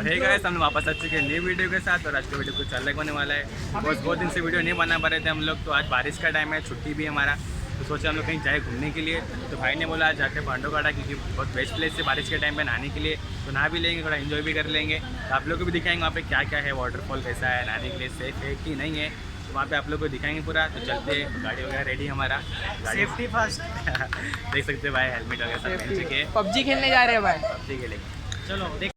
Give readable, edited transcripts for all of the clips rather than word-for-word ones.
Hey guys, हम वापस आ चुके हैं नई वीडियो के साथ। और आज का वीडियो कुछ अलग होने वाला है। बस बहुत दिन से वीडियो नहीं बना पा रहे थे हम लोग, तो आज बारिश का टाइम है, छुट्टी भी है हमारा, तो सोचा हम लोग कहीं जाए घूमने के लिए। तो भाई ने बोला आज जाते हैं पांडवगढ़, क्योंकि बहुत बेस्ट प्लेस है बारिश के टाइम पे नहाने के लिए। तो नहा भी लेंगे, थोड़ा एंजॉय भी कर लेंगे। तो आप लोग को भी दिखाएंगे वहाँ पे क्या क्या है, वाटरफॉल कैसा है, नहाने के लिए सेफ है कि नहीं है, तो वहाँ पे आप लोग को दिखाएंगे पूरा। तो चलते हैं, गाड़ी वगैरह रेडी हमारा, सेफ्टी फर्स्ट। देख सकते हैं भाई, हेलमेट वगैरह सब पहन चुके हैं। पबजी खेलने जा रहे हैं भाई, पबजी खेलेंगे। चलो देख।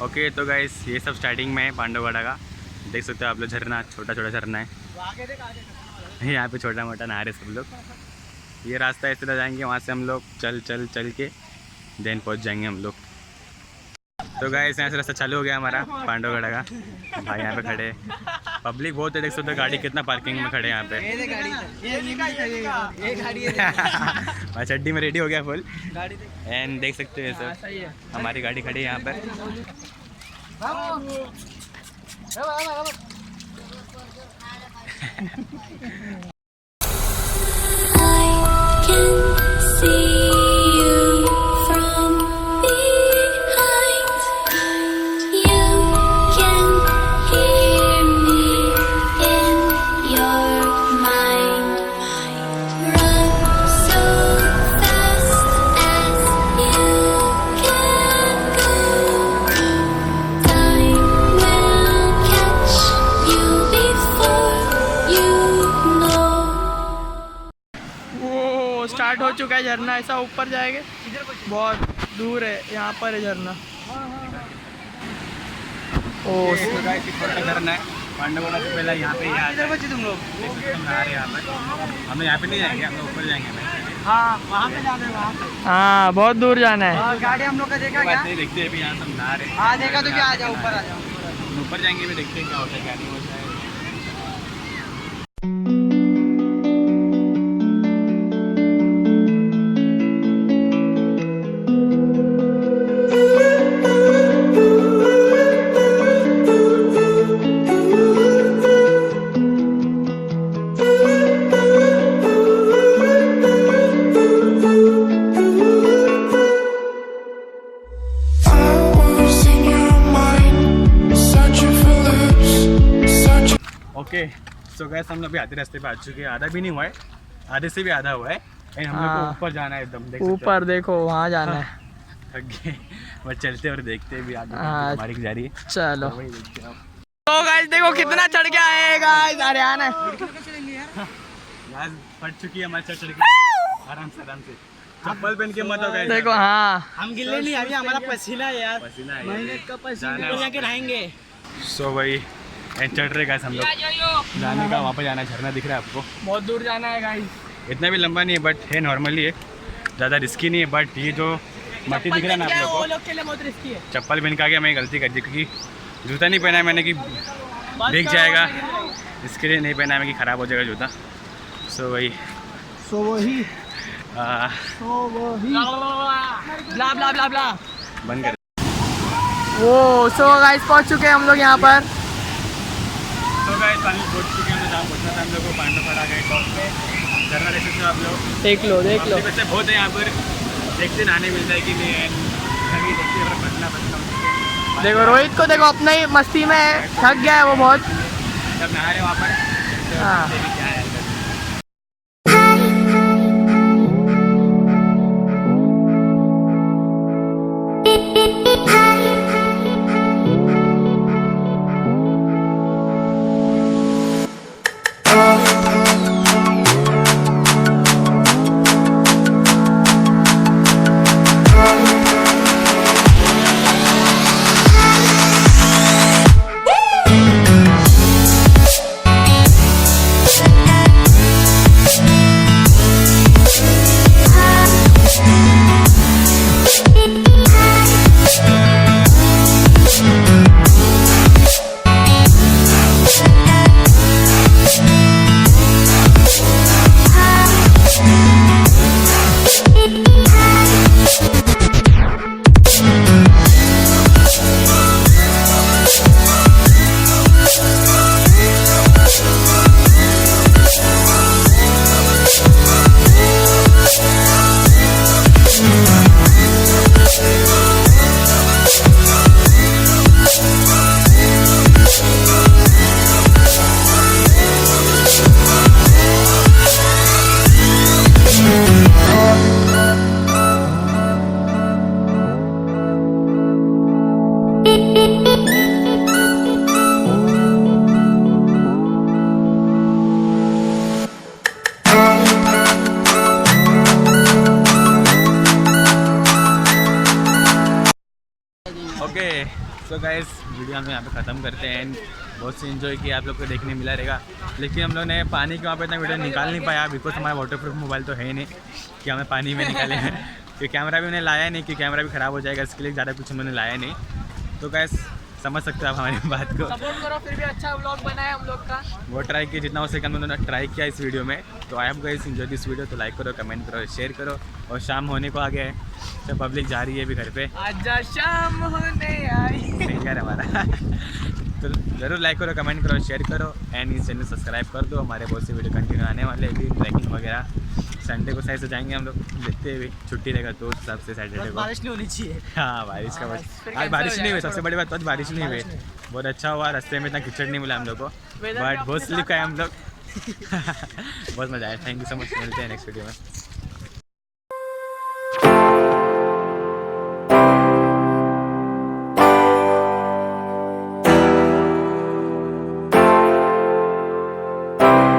ओके तो गाइस, ये सब स्टार्टिंग में है पांडवगढ़ का। देख सकते हो आप लोग, झरना, छोटा छोटा झरना है। यहाँ पे छोटा मोटा नहा रहे सब लोग। ये रास्ता इस तरह जाएंगे, वहाँ से हम लोग चल के देन पहुँच जाएंगे हम लोग। तो गाइस, यहाँ से रास्ता चालू हो गया हमारा पांडवगढ़ का। भाई यहाँ पे खड़े, पब्लिक बहुत है, देख सकते हो गाड़ी कितना पार्किंग में खड़े हैं यहाँ पे। मैं चड्डी में रेडी हो गया फुल, एंड देख सकते हो ये सब हमारी गाड़ी खड़ी है यहाँ पर। स्टार्ट हो चुका है झरना, ऐसा ऊपर जाएंगे, बहुत दूर है, यहाँ पर है झरना। ओ झरना है पांडवगढ़ से पहले, यहाँ पे तुम लोग यहाँ पर। हम यहाँ पे नहीं जाएंगे, हम लोग ऊपर जाएंगे। हाँ, वहाँ पे जाना है, वहाँ पे। हाँ, बहुत दूर जाना है। गाड़ी हम लोग का देखा क्या? देखते हैं अभी, यहाँ सब नहा रहे हैं। हाँ देखा तो क्या, आ जाओ ऊपर, आ जाओ। ऊपर जाएंगे भी, देखते हैं क्या होता है क्या नहीं होता है। ओके सो गैस, हम लोग अभी आधे रास्ते पे आ चुके हैं। आधा भी नहीं हुआ है, आधे से भी आधा हुआ है। एंड हम लोग को ऊपर जाना है एकदम, ऊपर देखो, वहाँ जाना है। थक गए, बस चलते और देखते भी आगे हमारी जा रही है। चलो तो गाइस देखो कितना चढ़ के आए गाइस, अरे आना यार, फट चुकी है हमारी चढ़ के। आराम से चप्पल पहन के मत हो गाइस। देखो, हाँ हम गिले नहीं, अभी हमारा पसीना है यार, पसीना है, मेहनत का पसीना जाके रहेंगे। सो भाई चढ़ रहे गाइस हम लोग, जाने का वहाँ पर जाना है। झरना दिख रहा है आपको, बहुत दूर जाना है गाइस। इतना भी लंबा नहीं है, बट है नॉर्मली है, ज़्यादा रिस्की नहीं है। बट ये जो मट्टी दिख रहा है ना आप लोग को, के लिए बहुत रिस्की है। चप्पल पहन के आगे मैं गलती कर दी, क्योंकि जूता नहीं पहना है मैंने कि भीग जाएगा, इसके लिए नहीं पहना है मैं कि ख़राब हो जाएगा जूता। सो वही ब्ला ब्ला ब्ला ब्ला बंद कर। वो सो गाइस पहुंच चुके हैं हम लोग यहाँ पर। तो गाइस पानी पहुंच चुके हैं, जहाँ पहुंचना था हम लोग को, पांडवगढ़ गए टॉप पे। झरना देख सकते हो आप लोग, देख लो वैसे बहुत है यहाँ पर, देखते नहाने मिलता है कि नहीं है, देखते बचना। देखो रोहित को, देखो अपना ही मस्ती में थक गया है वो बहुत। जब नहा रहे वहाँ पर, हाँ क्या है। सो गाइस वीडियो हम यहाँ पे ख़त्म करते हैं एंड बहुत सी इन्जॉय किया आप लोग को देखने मिला रहेगा। लेकिन हम लोग ने पानी के वहाँ पे इतना वीडियो निकाल नहीं पाया बिकॉज हमारा वाटरप्रूफ मोबाइल तो है ही नहीं कि हमें पानी में निकाले हैं। कि कैमरा भी उन्हें लाया नहीं कि कैमरा भी ख़राब हो जाएगा, इसके लिए ज़्यादा कुछ उन्होंने लाया नहीं। तो गाइस समझ सकते हो आप हमारी बात को। सपोर्ट करो, फिर भी अच्छा व्लॉग बना है हम लोग का। वो ट्राई किया जितना हो सके हम उन्होंने ट्राई किया इस वीडियो में। तो I hope guys enjoy this video. तो लाइक करो, कमेंट करो, शेयर करो। और शाम होने को आ गया है तो पब्लिक जा रही है अभी घर पे। आजा शाम होने आई। फिंगर हमारा तो ज़रूर लाइक करो, कमेंट करो, शेयर करो एंड इस चैनल सब्सक्राइब कर दो। हमारे बहुत से वीडियो कंटिन्यू आने वाले हैं, ट्रैकिंग वगैरह। संडे को सही से जाएंगे हम लोग, देखते हुए छुट्टी रहेगा तो उस हिसाब से सैटरडे को। बारिश नहीं होनी चाहिए। हाँ बारिश का बस आज बारिश नहीं हुई, सबसे बड़ी बात तो आज बारिश नहीं हुई। बहुत अच्छा हुआ, रास्ते में इतना कीचड़ नहीं मिला हम लोग को, बट बहुत स्लिप का है हम लोग। बहुत मज़ा आया। थैंक यू सो मच, मिलते हैं नेक्स्ट वीडियो में।